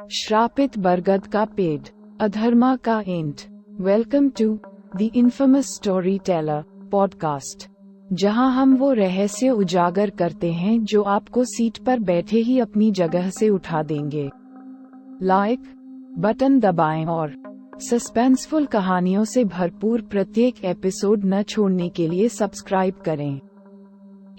श्रापित बरगद का पेड़, अधर्मा का एंट। Welcome to the infamous story teller podcast, जहां हम वो रहस्य उजागर करते हैं जो आपको सीट पर बैठे ही अपनी जगह से उठा देंगे। लाइक बटन दबाएं और सस्पेंसफुल कहानियों से भरपूर प्रत्येक एपिसोड न छोड़ने के लिए सब्सक्राइब करें।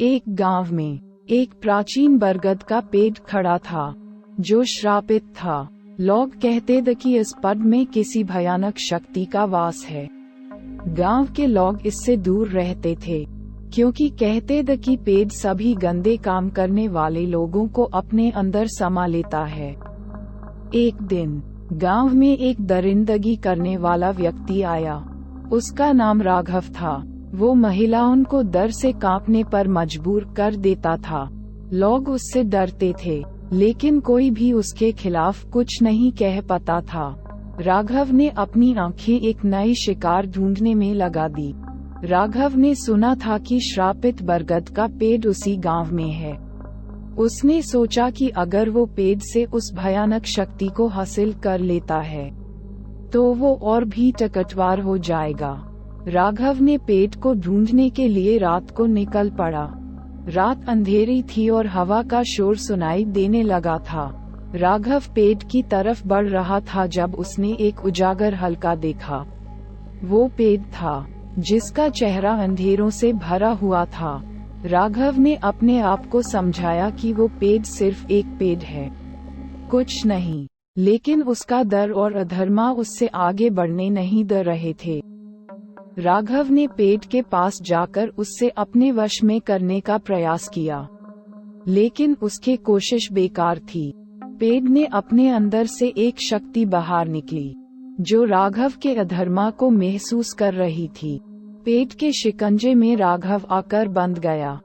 एक गांव में एक प्राचीन बरगद का पेड़ खड़ा था जो श्रापित था। लोग कहते थे कि इस पेड़ में किसी भयानक शक्ति का वास है। गांव के लोग इससे दूर रहते थे क्योंकि कहते थे कि पेड़ सभी गंदे काम करने वाले लोगों को अपने अंदर समा लेता है। एक दिन गांव में एक दरिंदगी करने वाला व्यक्ति आया। उसका नाम राघव था। वो महिलाओं को डर से कांपने पर मजबूर कर देता था। लोग उससे डरते थे, लेकिन कोई भी उसके खिलाफ कुछ नहीं कह पाता था। राघव ने अपनी आंखें एक नई शिकार ढूंढने में लगा दी। राघव ने सुना था कि श्रापित बरगद का पेड़ उसी गांव में है। उसने सोचा कि अगर वो पेड़ से उस भयानक शक्ति को हासिल कर लेता है तो वो और भी ताकतवर हो जाएगा। राघव ने पेड़ को ढूंढने के लिए रात को निकल पड़ा। रात अंधेरी थी और हवा का शोर सुनाई देने लगा था। राघव पेड़ की तरफ बढ़ रहा था जब उसने एक उजागर हल्का देखा। वो पेड़ था जिसका चेहरा अंधेरों से भरा हुआ था। राघव ने अपने आप को समझाया कि वो पेड़ सिर्फ एक पेड़ है, कुछ नहीं। लेकिन उसका डर और अधर्मा उससे आगे बढ़ने नहीं दे रहे थे। राघव ने पेड़ के पास जाकर उससे अपने वश में करने का प्रयास किया, लेकिन उसकी कोशिश बेकार थी। पेड़ ने अपने अंदर से एक शक्ति बाहर निकली जो राघव के अधर्मा को महसूस कर रही थी। पेड़ के शिकंजे में राघव आकर बंध गया।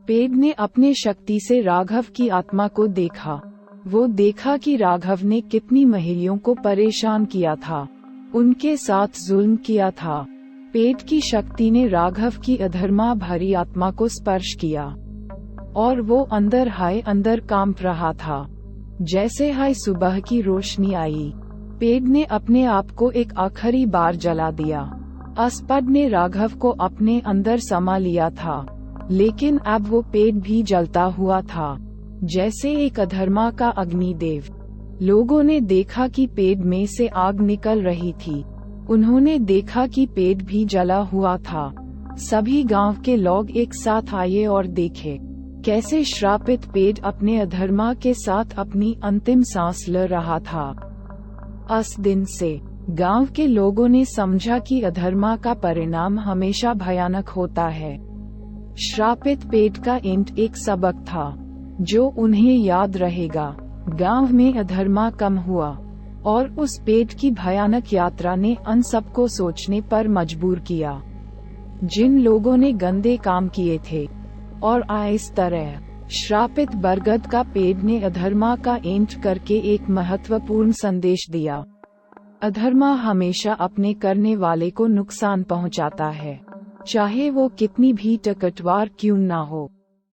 पेड़ ने अपने शक्ति से राघव की आत्मा को देखा। वो देखा कि राघव ने कितनी महिलाओं को परेशान किया था, उनके साथ जुल्म किया था। पेड़ की शक्ति ने राघव की अधर्मा भरी आत्मा को स्पर्श किया और वो अंदर कांप रहा था। जैसे हाय सुबह की रोशनी आई, पेड़ ने अपने आप को एक आखिरी बार जला दिया। पेड़ ने राघव को अपने अंदर समा लिया था, लेकिन अब वो पेड़ भी जलता हुआ था जैसे एक अधर्मा का अग्निदेव। लोगों ने देखा कि पेड़ में से आग निकल रही थी। उन्होंने देखा कि पेड़ भी जला हुआ था। सभी गांव के लोग एक साथ आए और देखे कैसे श्रापित पेड़ अपने अधर्मा के साथ अपनी अंतिम सांस ले रहा था। उस दिन से गांव के लोगों ने समझा कि अधर्मा का परिणाम हमेशा भयानक होता है। श्रापित पेड़ का एंट एक सबक था जो उन्हें याद रहेगा। गांव में अधर्मा कम हुआ और उस पेड़ की भयानक यात्रा ने उन सबको सोचने पर मजबूर किया जिन लोगों ने गंदे काम किए थे। और इस तरह श्रापित बरगद का पेड़ ने अधर्मा का एंट करके एक महत्वपूर्ण संदेश दिया। अधर्मा हमेशा अपने करने वाले को नुकसान पहुंचाता है, चाहे वो कितनी भी ताकतवर क्यों ना हो।